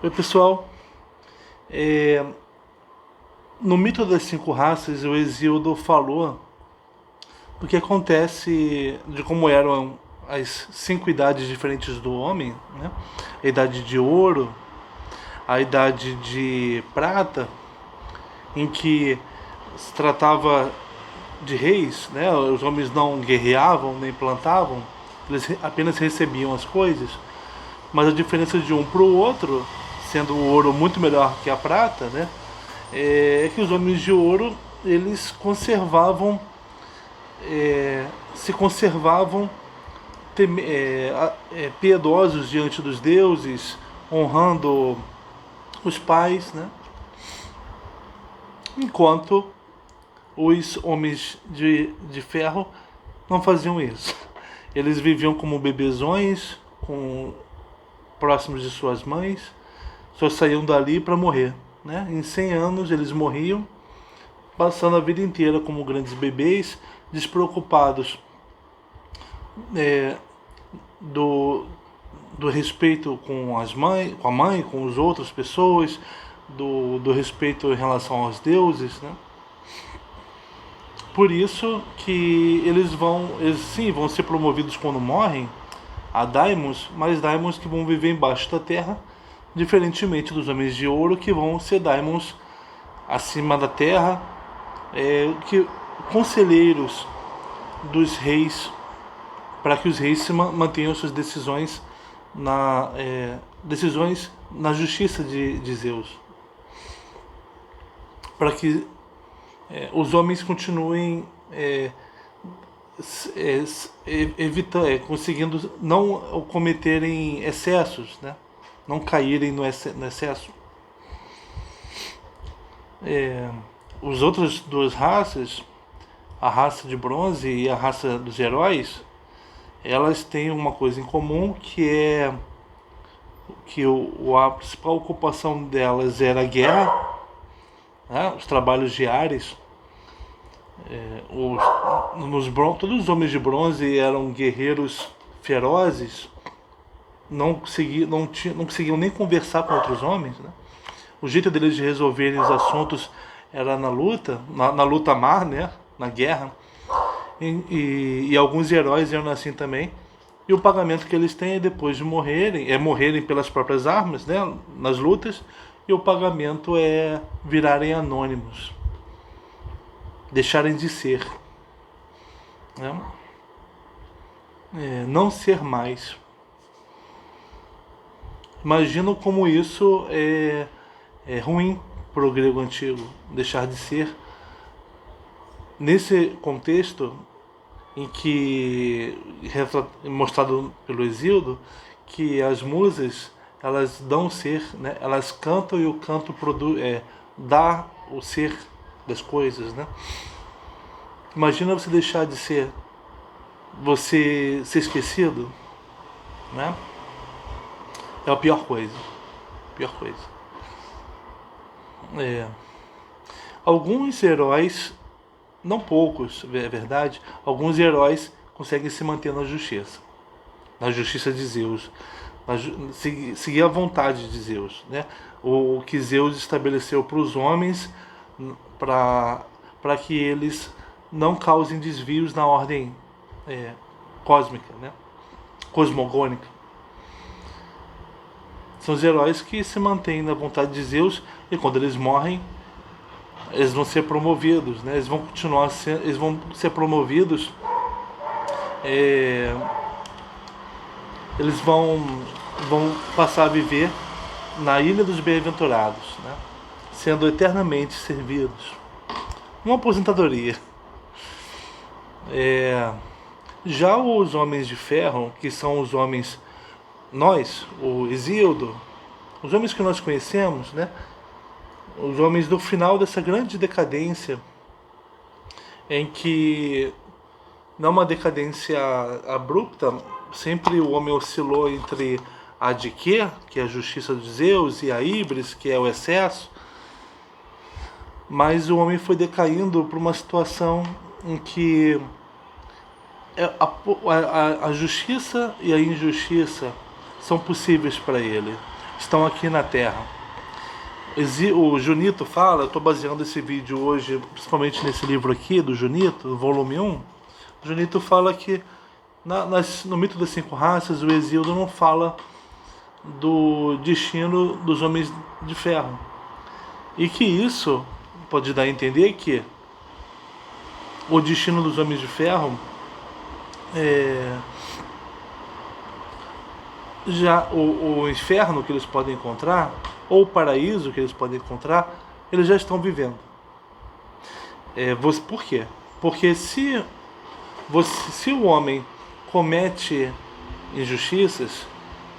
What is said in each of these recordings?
Oi, pessoal. É, no mito das cinco raças, o Hesíodo falou do que acontece, de como eram as cinco idades diferentes do homem, né? A idade de ouro, a idade de prata, em que se tratava de reis, né? Os homens não guerreavam nem plantavam, eles apenas recebiam as coisas. Mas a diferença de um para o outro, sendo o ouro muito melhor que a prata, né? É que os homens de ouro eles conservavam, se conservavam piedosos diante dos deuses, honrando os pais, né? Enquanto os homens de ferro não faziam isso. Eles viviam como bebezões, próximos de suas mães, só saíam dali para morrer. Né? Em 100 anos eles morriam, passando a vida inteira como grandes bebês, despreocupados do, do respeito com com a mãe, com as outras pessoas, do respeito em relação aos deuses, né? Por isso que eles sim vão ser promovidos quando morrem a daimons, mas daimons que vão viver embaixo da terra, diferentemente dos homens de ouro que vão ser daimons acima da terra, que conselheiros dos reis, para que os reis se mantenham suas decisões na justiça de Zeus, para que os homens continuem conseguindo não cometerem excessos, né? Não caírem no excesso. Os outras duas raças, a raça de bronze e a raça dos heróis, elas têm uma coisa em comum, que é que a principal ocupação delas era a guerra, né? Os trabalhos diários. Todos os homens de bronze eram guerreiros ferozes, não conseguiam nem conversar com outros homens, né? O jeito deles de resolverem os assuntos era na luta, na luta mar, né? Na guerra. E alguns heróis eram assim também. E o pagamento que eles têm depois de morrerem é morrerem pelas próprias armas, né? Nas lutas. E o pagamento é virarem anônimos, deixarem de ser, né? Não ser mais. Imagino como isso é ruim para o grego antigo, deixar de ser. Nesse contexto em que mostrado pelo Hesíodo, que as musas elas dão ser, né? Elas cantam e o canto dá o ser das coisas, né? Imagina você deixar de ser, você ser esquecido, né? É a pior coisa. Pior coisa. Alguns heróis, não poucos, é verdade, alguns heróis conseguem se manter na justiça de Zeus, seguir a vontade de Zeus, né? O que Zeus estabeleceu para os homens, para que eles não causem desvios na ordem cósmica, né? Cosmogônica. São os heróis que se mantêm na vontade de Zeus, e quando eles morrem, eles vão ser promovidos, né? Eles vão ser promovidos, eles vão passar a viver na Ilha dos Bem-aventurados, né? Sendo eternamente servidos. Uma aposentadoria. Já os homens de ferro, que são os homens, o Hesíodo, os homens que nós conhecemos, né? Os homens do final dessa grande decadência, em que não é uma decadência abrupta, sempre o homem oscilou entre a Diké, que é a justiça de Zeus, e a Híbris, que é o excesso, mas o homem foi decaindo para uma situação em que a justiça e a injustiça são possíveis para ele. estão aqui na Terra. O Junito fala, eu estou baseando esse vídeo hoje, principalmente nesse livro aqui, do Junito, volume 1. O Junito fala que no mito das 5 raças, o Hesíodo não fala do destino dos homens de ferro. E que isso pode dar a entender que o destino dos homens de ferro já o inferno que eles podem encontrar, ou o paraíso que eles podem encontrar, eles já estão vivendo. Por quê? Porque se o homem comete injustiças,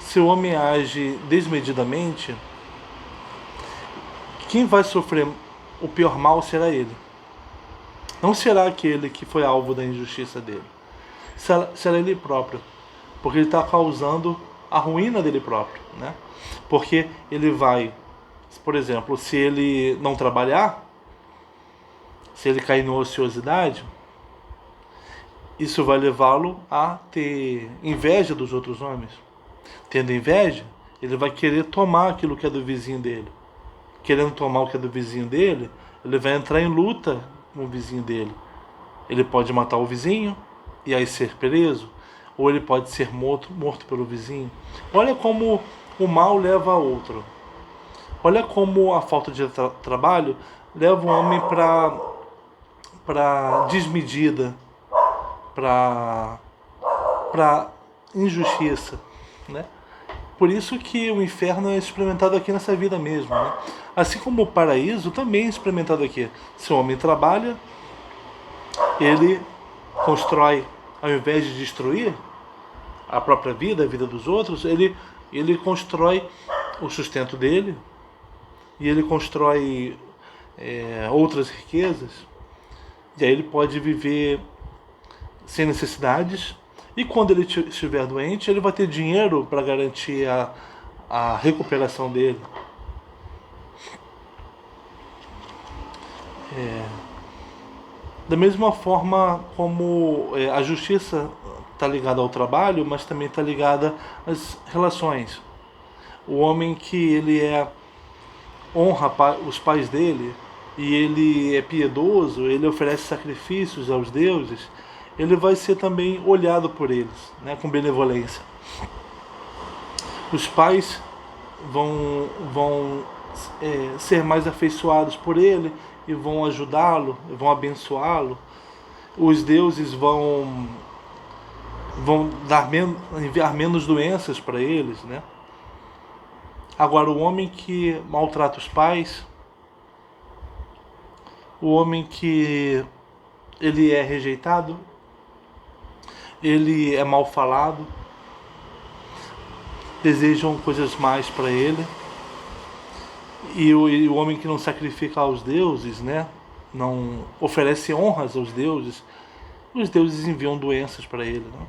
se o homem age desmedidamente, quem vai sofrer o pior mal será ele. Não será aquele que foi alvo da injustiça dele. Será ele próprio. Porque ele está causando a ruína dele próprio, né? Porque ele vai, por exemplo, se ele não trabalhar, se ele cair na ociosidade, isso vai levá-lo a ter inveja dos outros homens. Tendo inveja, ele vai querer tomar aquilo que é do vizinho dele. Querendo tomar o que é do vizinho dele, ele vai entrar em luta com o vizinho dele. Ele pode matar o vizinho e aí ser preso, ou ele pode ser morto pelo vizinho. Olha como o mal leva a outro. Olha como a falta de trabalho leva o homem para desmedida, para injustiça, né? Por isso que o inferno é experimentado aqui nessa vida mesmo, né? Assim como o paraíso também é experimentado aqui. Se o homem trabalha, ele constrói, ao invés de destruir a própria vida, a vida dos outros, ele constrói o sustento dele e ele constrói outras riquezas, e aí ele pode viver sem necessidades, e quando ele estiver doente, ele vai ter dinheiro para garantir a recuperação dele. Da mesma forma como a justiça está ligada ao trabalho, mas também está ligada às relações. O homem que ele honra os pais dele, e ele é piedoso, ele oferece sacrifícios aos deuses, ele vai ser também olhado por eles, né, com benevolência. Os pais vão ser mais afeiçoados por ele e vão ajudá-lo, vão abençoá-lo. Os deuses vão enviar menos doenças para eles, né? Agora, o homem que maltrata os pais, o homem que ele é rejeitado, ele é mal falado, desejam coisas mais para ele, e o homem que não sacrifica aos deuses, né, não oferece honras aos deuses, os deuses enviam doenças para ele, né?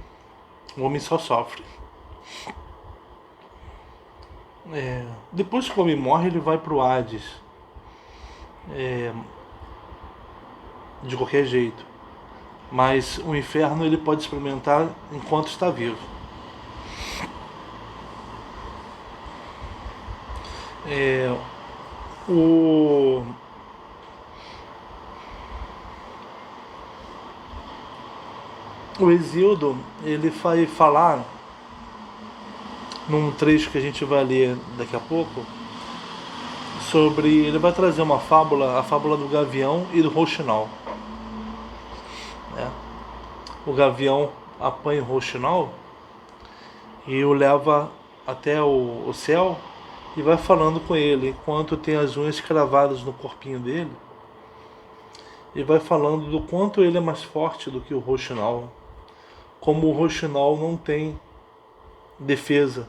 O homem só sofre. Depois que o homem morre, ele vai para o Hades, de qualquer jeito. Mas o inferno ele pode experimentar enquanto está vivo. O Hesíodo ele vai falar num trecho que a gente vai ler daqui a pouco ele vai trazer uma fábula, a fábula do gavião e do rouxinol. O gavião apanha o rouxinol e o leva até o céu e vai falando com ele enquanto tem as unhas cravadas no corpinho dele, e vai falando do quanto ele é mais forte do que o rouxinol, como o rouxinol não tem defesa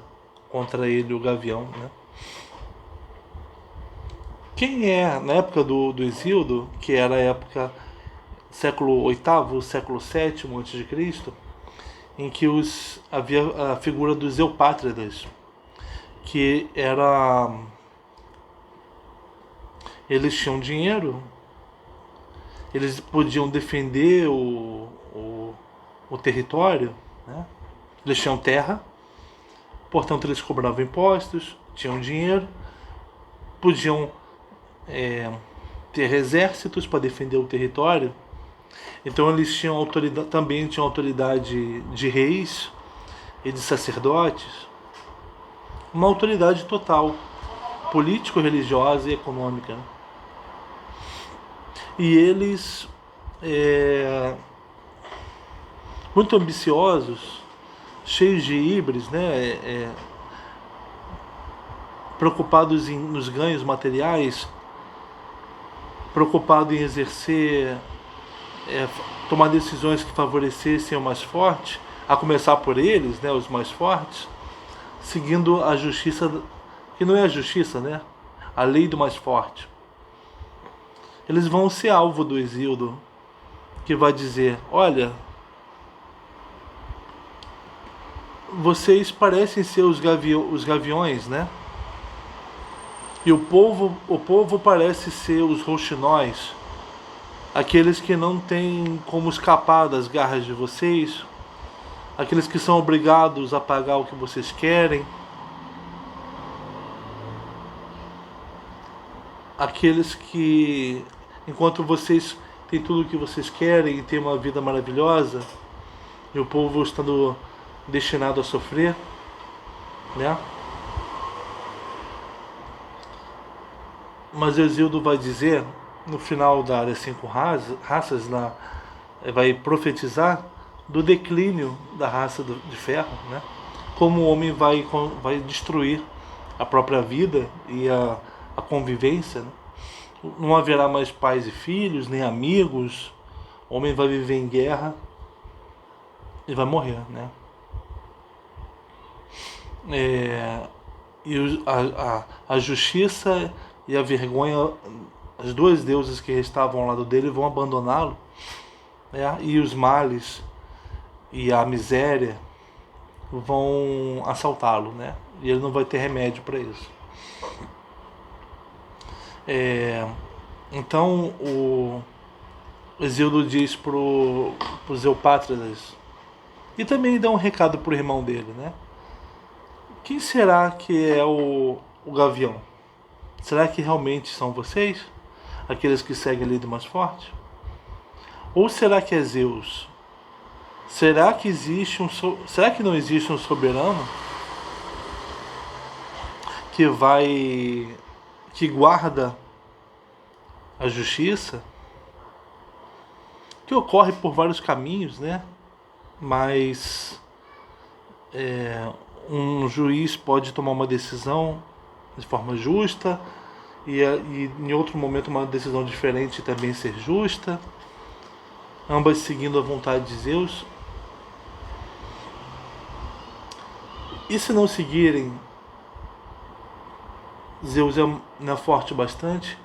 contra ele, o gavião, né? Quem na época do Hesíodo, que era a época século VIII, século VII a.C., em que havia a figura dos eupátridas, que eles tinham dinheiro, eles podiam defender o território, né? Eles tinham terra, portanto eles cobravam impostos, tinham dinheiro, podiam ter exércitos para defender o território. Então eles tinham autoridade, também tinham autoridade de reis e de sacerdotes, uma autoridade total, político, religiosa e econômica. E eles, muito ambiciosos, cheios de híbris, né, preocupados nos ganhos materiais, preocupados em exercer, tomar decisões que favorecessem o mais forte, a começar por eles, né, os mais fortes, seguindo a justiça, que não é a justiça, né, a lei do mais forte. Eles vão ser alvo do Hesíodo, que vai dizer: olha, vocês parecem ser os gaviões, né? E o povo parece ser os rouxinóis, aqueles que não têm como escapar das garras de vocês, aqueles que são obrigados a pagar o que vocês querem, aqueles que, enquanto vocês têm tudo o que vocês querem e têm uma vida maravilhosa, e o povo estando destinado a sofrer, né? Mas Hesíodo vai dizer, no final das 5 raças, vai profetizar do declínio da raça de ferro, né? Como o homem vai destruir a própria vida e a convivência, né? Não haverá mais pais e filhos, nem amigos. O homem vai viver em guerra e vai morrer, né? E a justiça e a vergonha, as duas deusas que estavam ao lado dele vão abandoná-lo, né? E os males e a miséria vão assaltá-lo, né? E ele não vai ter remédio para isso. Então o Hesíodo diz para os Eupátridas, e também dá um recado para o irmão dele, né? Quem será que é o gavião? Será que realmente são vocês? Aqueles que seguem a lei do mais forte? Ou será que é Zeus? Será que não existe um soberano que guarda a justiça, que ocorre por vários caminhos, né? Mas um juiz pode tomar uma decisão de forma justa e em outro momento uma decisão diferente também ser justa, ambas seguindo a vontade de Zeus. E se não seguirem, Zeus não é forte bastante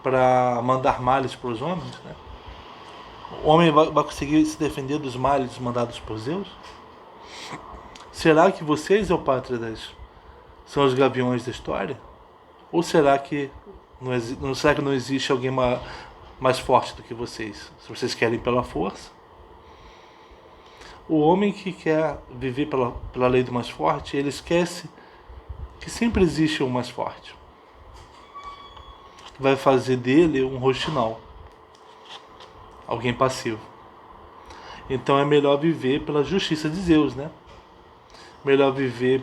para mandar males para os homens, né? O homem vai conseguir se defender dos males mandados por Zeus? Será que vocês, Eupátridas, são os gaviões da história? Ou será que não existe alguém mais forte do que vocês? Se vocês querem pela força? O homem que quer viver pela lei do mais forte, ele esquece que sempre existe um mais forte. Vai fazer dele um roxinol, alguém passivo. Então é melhor viver pela justiça de Zeus, né? Melhor viver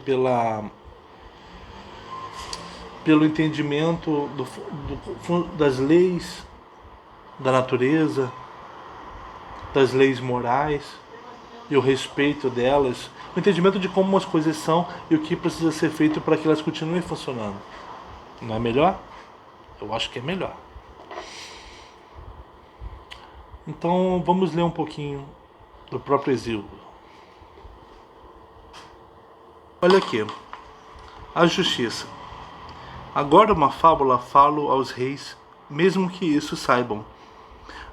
pelo entendimento das leis da natureza, das leis morais e o respeito delas, o entendimento de como as coisas são e o que precisa ser feito para que elas continuem funcionando. Não é melhor? Eu acho que é melhor. Então vamos ler um pouquinho do próprio Hesíodo. Olha aqui, a justiça. Agora uma fábula falo aos reis, mesmo que isso saibam.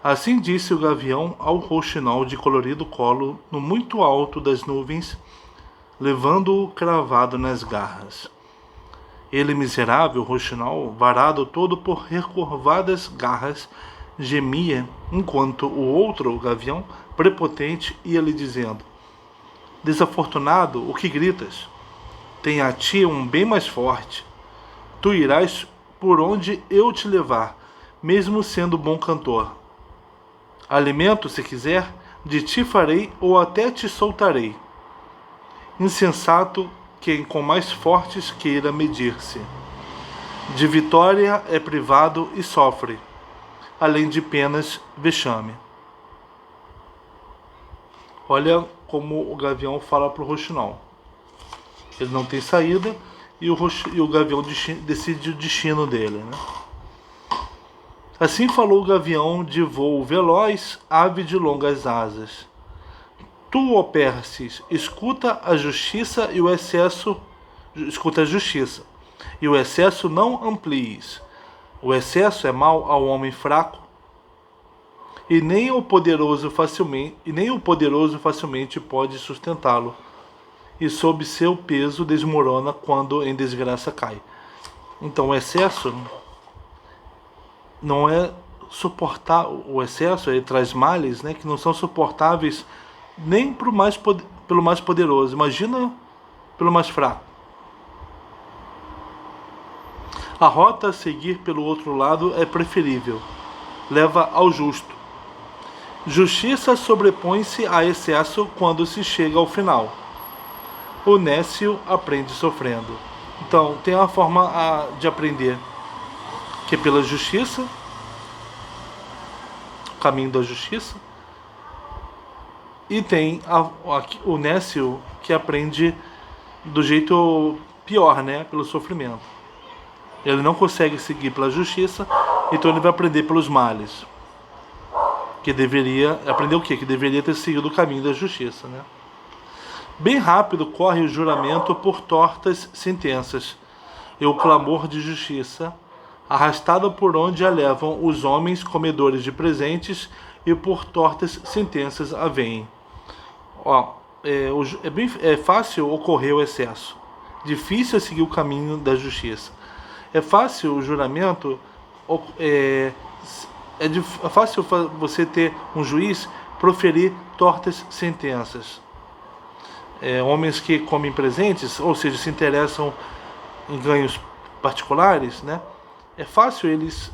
Assim disse o gavião ao rouxinol de colorido colo no muito alto das nuvens, levando-o cravado nas garras. Ele, miserável rouxinol, varado todo por recurvadas garras, gemia, enquanto o outro, o gavião, prepotente, ia lhe dizendo: Desafortunado, o que gritas? tem a ti um bem mais forte. Tu irás por onde eu te levar, mesmo sendo bom cantor. Alimento, se quiser, de ti farei ou até te soltarei. Insensato quem com mais fortes queira medir-se. De vitória é privado e sofre, além de penas, vexame. Olha como o Gavião fala para o Rouxinol. Ele não tem saída e o Gavião decide o destino dele, né? Assim falou o Gavião de voo veloz, ave de longas asas. Tu, ó Perses, escuta a justiça e o excesso não amplies. O excesso é mal ao homem fraco, e nem o poderoso facilmente pode sustentá-lo, e sob seu peso desmorona quando em desgraça cai. Então o excesso não é suportar, o excesso ele traz males, né, que não são suportáveis nem pelo mais poderoso, imagina pelo mais fraco. A rota a seguir pelo outro lado é preferível, leva ao justo. Justiça sobrepõe-se a excesso quando se chega ao final. O nécio aprende sofrendo. Então, tem uma forma de aprender, que é pela justiça, o caminho da justiça, e tem o nécio que aprende do jeito pior, né, pelo sofrimento. Ele não consegue seguir pela justiça, então ele vai aprender pelos males. Que deveria aprender o quê? Que deveria ter seguido o caminho da justiça, né? Bem rápido corre o juramento por tortas sentenças, e o clamor de justiça, arrastada por onde a levam os homens comedores de presentes, e por tortas sentenças a vêm. É fácil ocorrer o excesso, difícil é seguir o caminho da justiça. É fácil o juramento, é fácil você ter um juiz proferir tortas sentenças. Homens que comem presentes, ou seja, se interessam em ganhos particulares, né? É fácil eles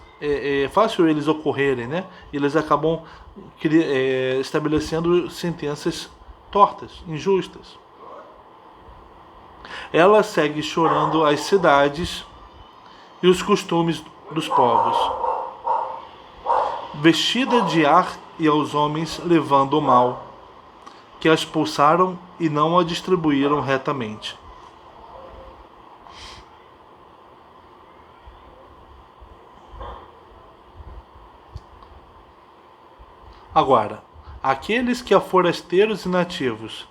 ocorrerem, né? Eles acabam estabelecendo sentenças tortas, injustas. Ela segue chorando as cidades e os costumes dos povos, vestida de ar e aos homens levando o mal, que a expulsaram e não a distribuíram retamente. Agora, aqueles que a forasteiros e nativos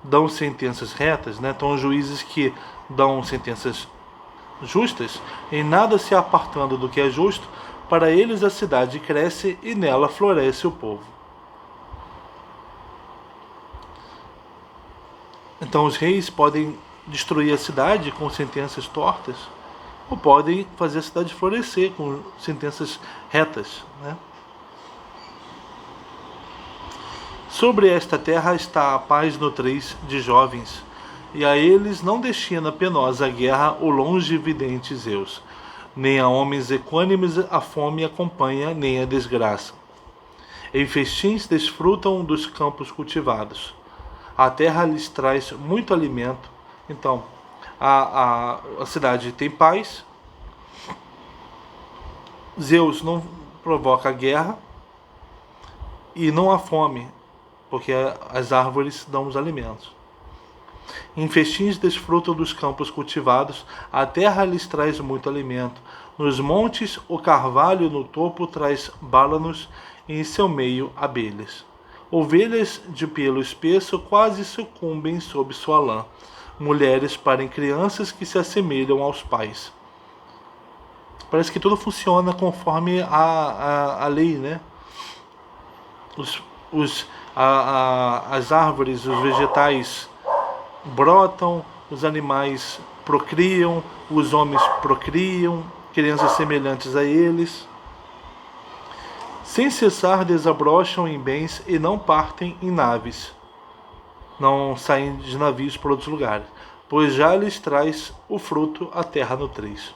dão sentenças retas, né? Então, os juízes que dão sentenças justas, em nada se apartando do que é justo, para eles a cidade cresce e nela floresce o povo. Então os reis podem destruir a cidade com sentenças tortas, ou podem fazer a cidade florescer com sentenças retas, né? Sobre esta terra está a paz nutriz de jovens, e a eles não destina penosa guerra o longe vidente Zeus. Nem a homens equânimes a fome acompanha, nem a desgraça. Em festins desfrutam dos campos cultivados. A terra lhes traz muito alimento. Então, a cidade tem paz. Zeus não provoca guerra e não há fome, porque as árvores dão os alimentos. Em festins desfrutam dos campos cultivados, a terra lhes traz muito alimento. Nos montes, o carvalho no topo traz bálanos, e em seu meio, abelhas. Ovelhas de pelo espesso quase sucumbem sob sua lã. Mulheres parem crianças que se assemelham aos pais. Parece que tudo funciona conforme a lei, né? As árvores, os vegetais brotam, os animais procriam, os homens procriam, crianças semelhantes a eles. Sem cessar desabrocham em bens e não partem em naves. Não saem de navios para outros lugares. pois já lhes traz o fruto a terra nutriz.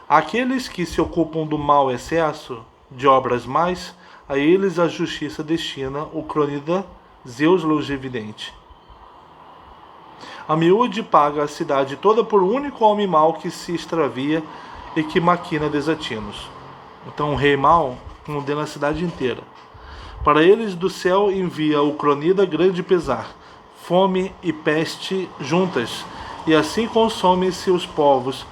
Aqueles que se ocupam do mau excesso, de obras mais, a eles a justiça destina o cronida Zeus longevidente. A miúde paga a cidade toda por um único homem mau que se extravia e que maquina desatinos. Então o rei mau condena a cidade inteira. Para eles do céu envia o cronida grande pesar, fome e peste juntas, e assim consomem-se os povos.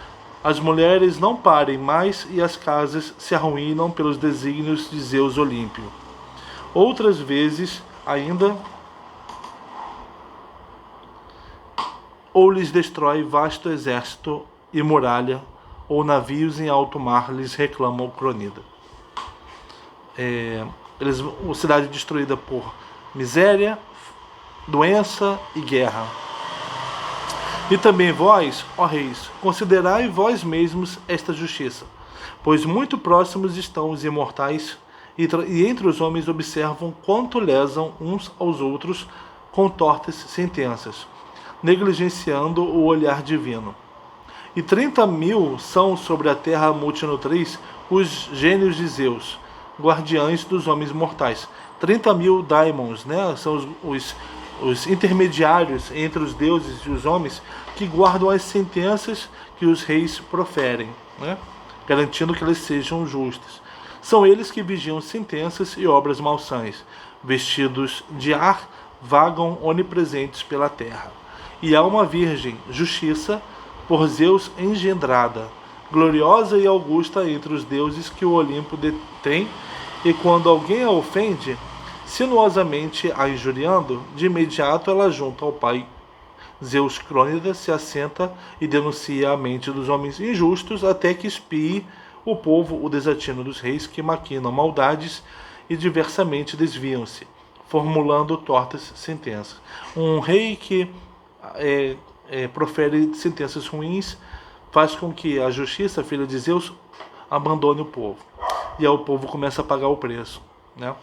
As mulheres não parem mais e as casas se arruinam pelos desígnios de Zeus Olímpio. Outras vezes ainda, ou lhes destrói vasto exército e muralha, ou navios em alto mar lhes reclamam o cronida. A cidade destruída por miséria, doença e guerra. E também vós, ó reis, considerai vós mesmos esta justiça, pois muito próximos estão os imortais, e entre os homens observam quanto lesam uns aos outros com tortas sentenças, negligenciando o olhar divino. E 30.000 são sobre a terra multinutriz os gênios de Zeus, guardiães dos homens mortais. 30.000 daimons, né? São os intermediários entre os deuses e os homens que guardam as sentenças que os reis proferem, né? Garantindo que elas sejam justas. São eles que vigiam sentenças e obras malsãs. Vestidos de ar, vagam onipresentes pela terra. E há uma virgem, justiça, por Zeus engendrada, gloriosa e augusta entre os deuses que o Olimpo detém, e quando alguém a ofende, sinuosamente a injuriando, de imediato ela junta ao pai Zeus Crônida, se assenta e denuncia a mente dos homens injustos, até que espie o povo o desatino dos reis que maquinam maldades e diversamente desviam-se, formulando tortas sentenças. Um rei que profere sentenças ruins faz com que a justiça, filha de Zeus, abandone o povo. E aí o povo começa a pagar o preço, né?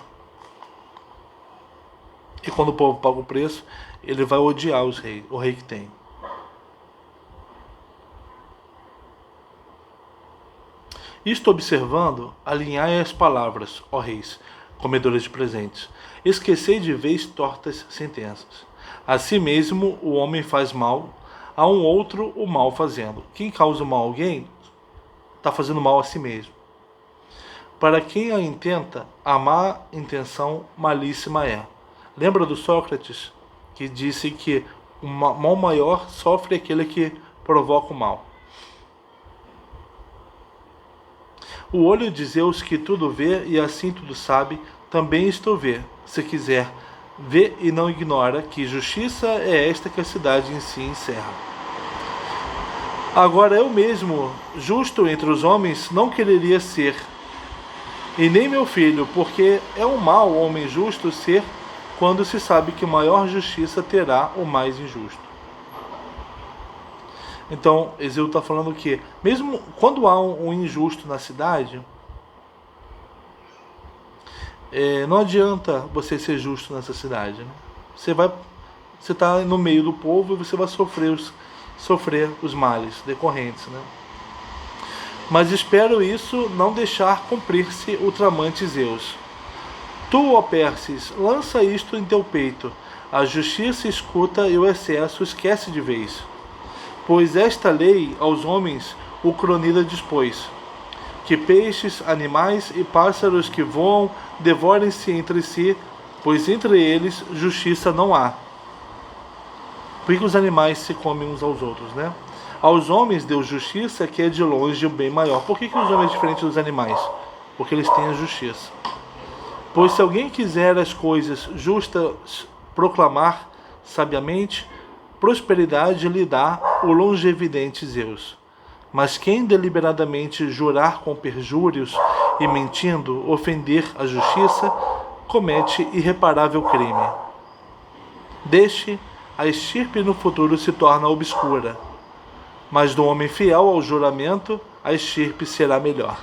E quando o povo paga o preço, ele vai odiar os reis, o rei que tem. Isto observando, alinhai as palavras, ó reis, comedores de presentes. Esquecei de vez tortas sentenças. A si mesmo o homem faz mal, a um outro o mal fazendo. Quem causa o mal a alguém, está fazendo mal a si mesmo. Para quem a intenta, a má intenção malíssima é. Lembra do Sócrates, que disse que o mal maior sofre aquele que provoca o mal. O olho de Zeus que tudo vê e assim tudo sabe, também isto vê, se quiser, vê e não ignora que justiça é esta que a cidade em si encerra. Agora eu mesmo, justo entre os homens, não quereria ser, e nem meu filho, porque é um mal homem justo ser, quando se sabe que maior justiça terá o mais injusto. Então, Exeu está falando que, mesmo quando há um injusto na cidade, não adianta você ser justo nessa cidade. Né? Você está no meio do povo e você vai sofrer os males decorrentes. Né? Mas espero isso não deixar cumprir-se o tramante Zeus. Tu, ó Perses, lança isto em teu peito. A justiça escuta e o excesso esquece de vez. Pois esta lei aos homens o cronida dispôs, que peixes, animais e pássaros que voam devorem-se entre si, pois entre eles justiça não há. Por que os animais se comem uns aos outros, né? Aos homens deu justiça, que é de longe o bem maior. Por que os homens são diferentes dos animais? Porque eles têm a justiça. Pois se alguém quiser as coisas justas proclamar sabiamente, prosperidade lhe dá o longevidente Zeus. Mas quem deliberadamente jurar com perjúrios e mentindo ofender a justiça, comete irreparável crime. Deste, a estirpe no futuro se torna obscura, mas do homem fiel ao juramento, a estirpe será melhor.